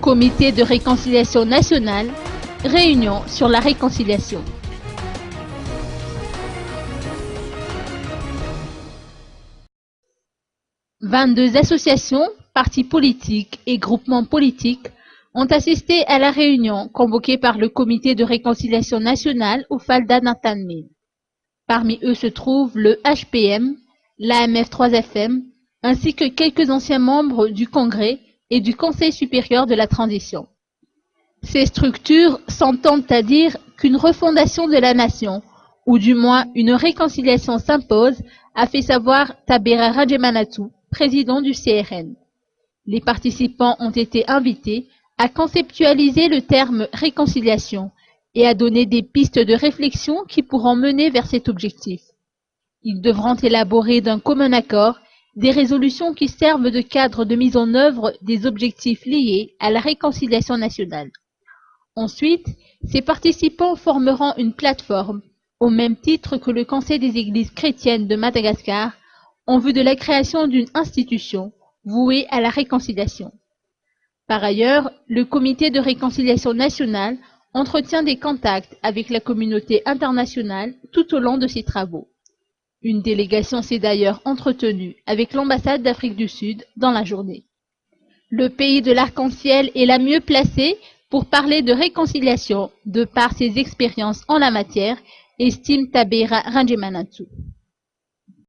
Comité de réconciliation nationale, réunion sur la réconciliation. « 22 associations, partis politiques et groupements politiques ont assisté à la réunion convoquée par le Comité de réconciliation nationale au Falda Natanmin. Parmi eux se trouvent le HPM, l'AMF3FM, ainsi que quelques anciens membres du Congrès et du Conseil supérieur de la transition. Ces structures s'entendent à dire qu'une refondation de la nation, ou du moins une réconciliation s'impose, a fait savoir Tabera Randjemanatsoe, président du CRN. Les participants ont été invités à conceptualiser le terme réconciliation et à donner des pistes de réflexion qui pourront mener vers cet objectif. Ils devront élaborer d'un commun accord des résolutions qui servent de cadre de mise en œuvre des objectifs liés à la réconciliation nationale. Ensuite, ces participants formeront une plateforme, au même titre que le Conseil des Églises chrétiennes de Madagascar, en vue de la création d'une institution vouée à la réconciliation. Par ailleurs, le Comité de réconciliation nationale entretient des contacts avec la communauté internationale tout au long de ses travaux. Une délégation s'est d'ailleurs entretenue avec l'ambassade d'Afrique du Sud dans la journée. Le pays de l'arc-en-ciel est la mieux placée pour parler de réconciliation de par ses expériences en la matière, estime Tabera Randjemanatsoe.